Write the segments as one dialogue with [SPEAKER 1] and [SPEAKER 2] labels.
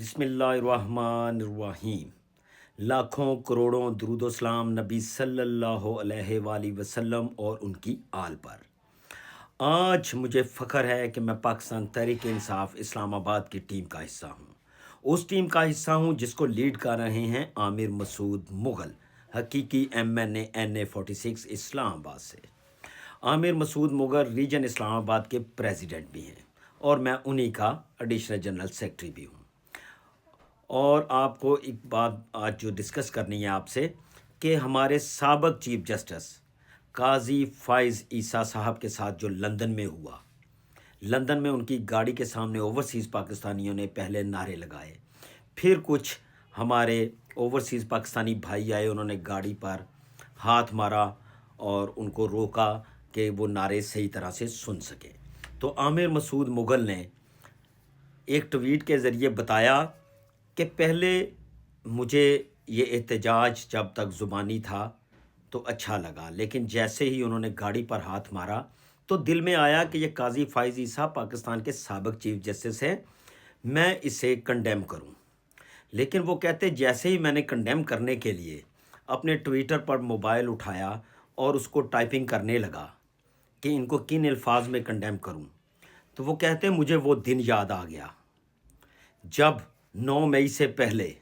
[SPEAKER 1] बिस्मिल्लाहिर्रहमानिर्रहीम। लाखों करोड़ों दुरूद व सलाम नबी सल्लल्लाहु अलैहि वसल्लम और उनकी आल पर। आज मुझे फ़ख्र है कि मैं पाकिस्तान तहरीक इंसाफ इस्लामाबाद की टीम का हिस्सा हूँ। उस टीम का हिस्सा हूँ जिसको लीड कर रहे हैं आमिर मसूद मुग़ल, हकीकी MNA NA 46 इस्लामाबाद से। आमिर मसूद मुग़ल रीजन इस्लामाबाद के प्रेसिडेंट भी हैं और मैं उन्हीं का एडिशनल जनरल सेक्रेटरी भी हूँ। और आपको एक बात आज जो डिस्कस करनी है आपसे कि हमारे साबिक़ चीफ जस्टिस काजी फ़ाइज़ ईसा साहब के साथ जो लंदन में हुआ, लंदन में उनकी गाड़ी के सामने ओवरसीज़ पाकिस्तानियों ने पहले नारे लगाए, फिर कुछ हमारे ओवरसीज़ पाकिस्तानी भाई आए, उन्होंने गाड़ी पर हाथ मारा और उनको रोका कि वो नारे सही तरह से सुन सके। तो आमिर मसूद मुग़ल ने एक ट्वीट के ज़रिए बताया कि पहले मुझे ये एहतजाज जब तक ज़ुबानी था तो अच्छा लगा, लेकिन जैसे ही उन्होंने गाड़ी पर हाथ मारा तो दिल में आया कि ये काजी फ़ाइज़ ईसा पाकिस्तान के साबिक़ चीफ जस्टिस हैं, मैं इसे कंडेम करूं। लेकिन वो कहते जैसे ही मैंने कंडेम करने के लिए अपने ट्विटर पर मोबाइल उठाया और उसको टाइपिंग करने लगा कि इनको किन अल्फाज में कंडेम करूं, तो वो कहते मुझे वो दिन याद आ गया जब 9 मई से पहले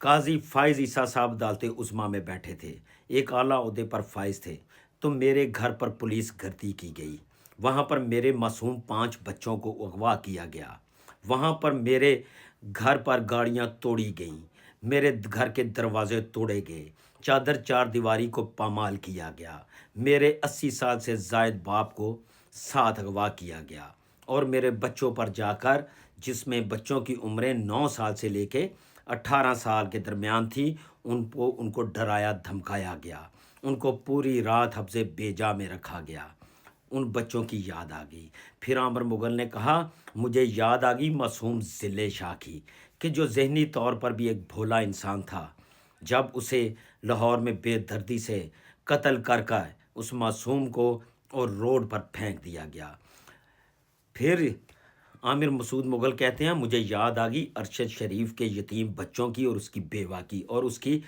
[SPEAKER 1] काजी फ़ाइज़ ईसा साहब अदालत उज़्मा में बैठे थे, एक आला ओहदे पर फ़ाइज़ थे, तो मेरे घर पर पुलिस गर्दी की गई। वहाँ पर मेरे मासूम 5 बच्चों को अगवा किया गया। वहाँ पर मेरे घर पर गाड़ियाँ तोड़ी गईं, मेरे घर के दरवाजे तोड़े गए, चादर चार दीवारी को पामाल किया गया, मेरे 80 साल से ज़ायद बाप को साथ अगवा किया गया और मेरे बच्चों पर जाकर, जिसमें बच्चों की उम्रें 9 साल से लेके 18 साल के दरमियान थी, उनको डराया धमकाया गया, उनको पूरी रात हफ्ज़े बेजा में रखा गया। उन बच्चों की याद आ गई। फिर आमिर मुग़ल ने कहा मुझे याद आ गई मासूम ज़िले शाह की, कि जो ज़हनी तौर पर भी एक भोला इंसान था, जब उसे लाहौर में बेदर्दी से कत्ल कर उस मासूम को और रोड पर फेंक दिया गया। फिर आमिर मसूद मुग़ल कहते हैं मुझे याद आ गई अरशद शरीफ के यतीम बच्चों की और उसकी बेवा की और उसकी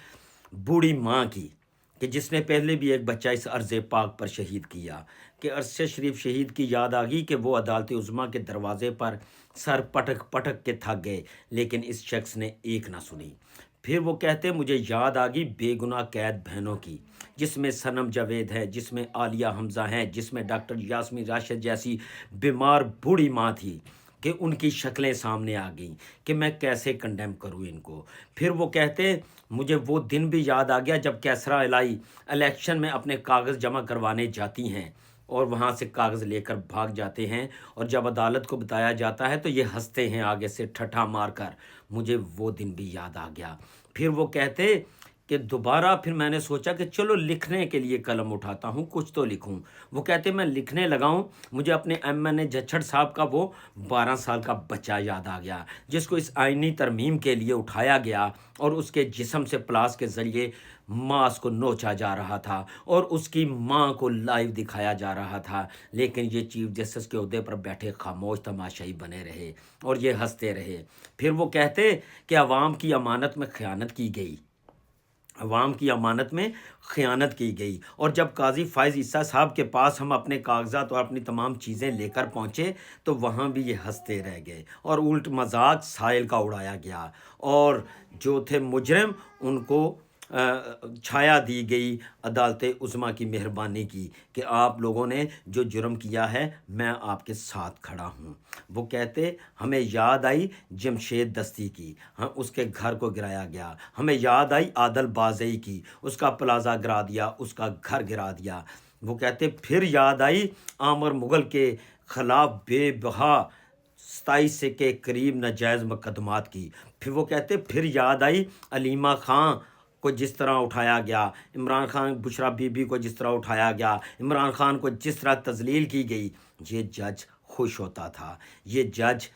[SPEAKER 1] बूढ़ी माँ की, कि जिसने पहले भी एक बच्चा इस अर्ज़ पाक पर शहीद किया, कि अरशद शरीफ शहीद की याद आ गई कि वो अदालत उज़्मा के दरवाज़े पर सर पटक पटक के थक गए, लेकिन इस शख्स ने एक ना सुनी। फिर वो कहते मुझे याद आ गई बेगुनाह कैद बहनों की, जिसमें सनम जावेद है, जिसमें आलिया हमज़ा हैं, जिसमें डॉक्टर यास्मीन राशिद जैसी बीमार बूढ़ी माँ थी, कि उनकी शक्लें सामने आ गई कि मैं कैसे कंडेम करूं इनको। फिर वो कहते मुझे वो दिन भी याद आ गया जब कैसरा इलाई इलेक्शन में अपने कागज़ जमा करवाने जाती हैं और वहाँ से कागज़ लेकर भाग जाते हैं, और जब अदालत को बताया जाता है तो ये हंसते हैं आगे से ठट्ठा मारकर। मुझे वो दिन भी याद आ गया। फिर वो कहते कि दोबारा फिर मैंने सोचा कि चलो लिखने के लिए कलम उठाता हूँ, कुछ तो लिखूँ। वो कहते मैं लिखने लगाऊँ, मुझे अपने MNA जच्छड़ साहब का वो 12 साल का बच्चा याद आ गया, जिसको इस आइनी तरमीम के लिए उठाया गया और उसके जिस्म से प्लास के ज़रिए मांस को नोचा जा रहा था और उसकी माँ को लाइव दिखाया जा रहा था, लेकिन ये चीफ जस्टिस के ओहदे पर बैठे खामोश तमाशाई बने रहे और ये हंसते रहे। फिर वो कहते कि अवाम की अमानत में ख़यानत की गई, अवाम की अमानत में ख़यानत की गई। और जब काजी फ़ाइज़ ईसा साहब के पास हम अपने कागजात और अपनी तमाम चीज़ें लेकर पहुँचे तो वहाँ भी ये हंसते रह गए और उल्ट मजाक साहिल का उड़ाया गया, और जो थे मुजरिम उनको छाया दी गई अदालत उज़्मा की मेहरबानी की कि आप लोगों ने जो जुर्म किया है मैं आपके साथ खड़ा हूँ। वो कहते हमें याद आई जमशेद दस्ती की, हाँ उसके घर को गिराया गया। हमें याद आई आदल बाज़ई की, उसका प्लाज़ा गिरा दिया, उसका घर गिरा दिया। वो कहते फिर याद आई आमिर मुग़ल के ख़िलाफ़ बेबहा 27 के करीब नाजायज़ मुकदमात की। फिर वो कहते फिर याद आई अलीमा खां को जिस तरह उठाया गया, इमरान खान बुशरा बीबी को जिस तरह उठाया गया, इमरान खान को जिस तरह तज़लील की गई। ये जज खुश होता था, ये जज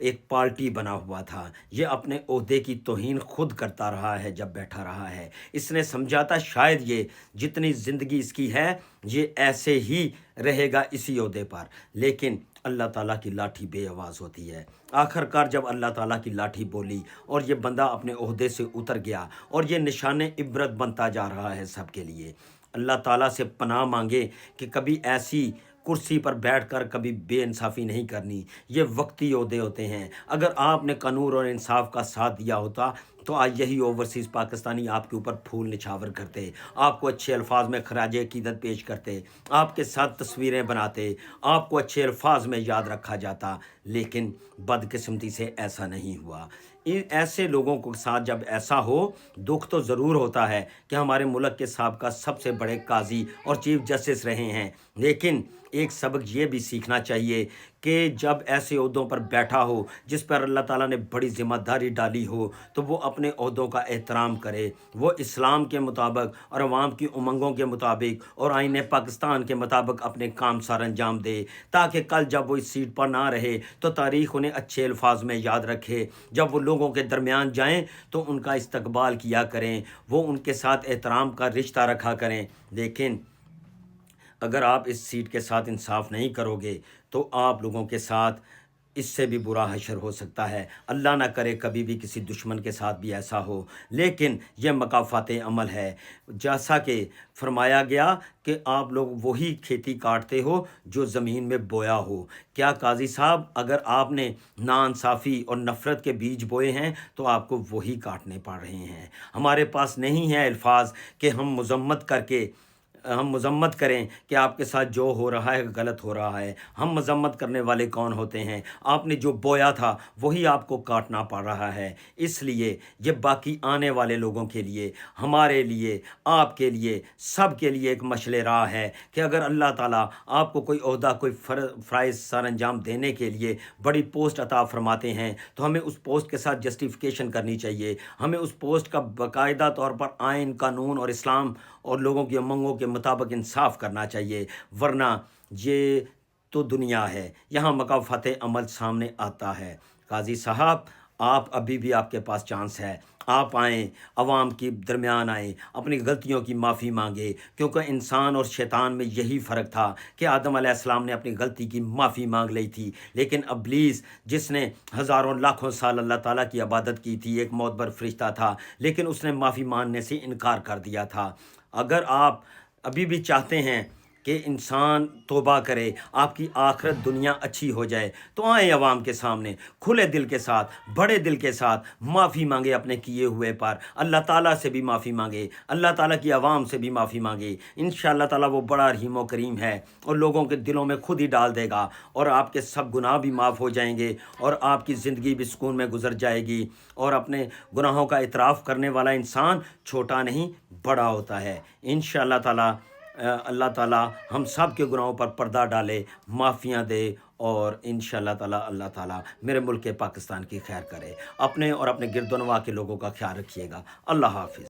[SPEAKER 1] एक पार्टी बना हुआ था, ये अपने ओहदे की तौहीन खुद करता रहा है जब बैठा रहा है। इसने समझा था शायद ये जितनी ज़िंदगी इसकी है ये ऐसे ही रहेगा इसी ओहदे पर, लेकिन اللہ تعالیٰ کی لاٹھی بے آواز ہوتی ہے۔ آخر کار جب اللہ تعالیٰ کی لاٹھی بولی اور یہ بندہ اپنے عہدے سے اتر گیا اور یہ نشان عبرت بنتا جا رہا ہے سب کے لیے۔ اللہ تعالیٰ سے پناہ مانگے کہ کبھی ایسی کرسی پر بیٹھ کر کبھی بے انصافی نہیں کرنی۔ یہ وقتی عہدے ہوتے ہیں۔ اگر آپ نے قانون اور انصاف کا ساتھ دیا ہوتا تو آج یہی اوورسیز پاکستانی آپ کے اوپر پھول نچھاور کرتے، آپ کو اچھے الفاظ میں خراج عقیدت پیش کرتے، آپ کے ساتھ تصویریں بناتے، آپ کو اچھے الفاظ میں یاد رکھا جاتا، لیکن بدقسمتی سے ایسا نہیں ہوا۔ ایسے لوگوں کے ساتھ جب ایسا ہو، دکھ تو ضرور ہوتا ہے کہ ہمارے ملک کے سابقہ سب سے بڑے قاضی اور چیف جسٹس رہے ہیں، لیکن ایک سبق یہ بھی سیکھنا چاہیے کہ جب ایسے عہدوں پر بیٹھا ہو جس پر اللہ تعالیٰ نے بڑی ذمہ داری ڈالی ہو تو وہ اپنے عہدوں کا احترام کرے، وہ اسلام کے مطابق اور عوام کی امنگوں کے مطابق اور آئین پاکستان کے مطابق اپنے کام سر انجام دے، تاکہ کل جب وہ اس سیٹ پر نہ رہے تو تاریخ انہیں اچھے الفاظ میں یاد رکھے۔ جب وہ لوگوں کے درمیان جائیں تو ان کا استقبال کیا کریں، وہ ان کے ساتھ احترام کا رشتہ رکھا کریں۔ لیکن اگر آپ اس سیٹ کے ساتھ انصاف نہیں کرو گے تو آپ لوگوں کے ساتھ اس سے بھی برا حشر ہو سکتا ہے۔ اللہ نہ کرے کبھی بھی کسی دشمن کے ساتھ بھی ایسا ہو، لیکن یہ مکافات عمل ہے۔ جیسا کہ فرمایا گیا کہ آپ لوگ وہی کھیتی کاٹتے ہو جو زمین میں بویا ہو۔ کیا قاضی صاحب اگر آپ نے ناانصافی اور نفرت کے بیج بوئے ہیں تو آپ کو وہی کاٹنے پڑ رہے ہیں۔ ہمارے پاس نہیں ہے الفاظ کہ ہم مذمت کریں کہ آپ کے ساتھ جو ہو رہا ہے غلط ہو رہا ہے۔ ہم مذمت کرنے والے کون ہوتے ہیں؟ آپ نے جو بویا تھا وہی آپ کو کاٹنا پڑ رہا ہے۔ اس لیے یہ باقی آنے والے لوگوں کے لیے، ہمارے لیے، آپ کے لیے، سب کے لیے ایک مشعل راہ ہے کہ اگر اللہ تعالیٰ آپ کو کوئی عہدہ، کوئی فرائض سر انجام دینے کے لیے بڑی پوسٹ عطا فرماتے ہیں تو ہمیں اس پوسٹ کے ساتھ جسٹیفیکیشن کرنی چاہیے۔ ہمیں اس پوسٹ کا باقاعدہ طور پر آئین، قانون اور اسلام اور لوگوں کی امنگوں کے مطابق انصاف کرنا چاہیے، ورنہ یہ تو دنیا ہے، یہاں مکافات عمل سامنے آتا ہے۔ قاضی صاحب آپ ابھی بھی آپ کے پاس چانس ہے، آپ آئیں، عوام کے درمیان آئیں، اپنی غلطیوں کی معافی مانگے، کیونکہ انسان اور شیطان میں یہی فرق تھا کہ آدم علیہ السلام نے اپنی غلطی کی معافی مانگ لی تھی، لیکن ابلیس جس نے ہزاروں لاکھوں سال اللہ تعالیٰ کی عبادت کی تھی، ایک معتبر فرشتہ تھا، لیکن اس نے معافی مانگنے سے انکار کر دیا تھا۔ اگر آپ ابھی بھی چاہتے ہیں کہ انسان توبہ کرے، آپ کی آخرت دنیا اچھی ہو جائے، تو آئیں عوام کے سامنے کھلے دل کے ساتھ، بڑے دل کے ساتھ معافی مانگے اپنے کیے ہوئے پر، اللہ تعالیٰ سے بھی معافی مانگے، اللہ تعالیٰ کی عوام سے بھی معافی مانگے۔ انشاءاللہ تعالیٰ وہ بڑا رحیم و کریم ہے اور لوگوں کے دلوں میں خود ہی ڈال دے گا اور آپ کے سب گناہ بھی معاف ہو جائیں گے اور آپ کی زندگی بھی سکون میں گزر جائے گی۔ اور اپنے گناہوں کا اعتراف کرنے والا انسان چھوٹا نہیں بڑا ہوتا ہے۔ انشاءاللہ تعالیٰ اللہ تعالیٰ ہم سب کے گناہوں پر پردہ ڈالے، معافیاں دے، اور انشاءاللہ تعالیٰ اللہ تعالیٰ میرے ملک پاکستان کی خیر کرے۔ اپنے اور اپنے گرد و نواح کے لوگوں کا خیال رکھیے گا۔ اللہ حافظ۔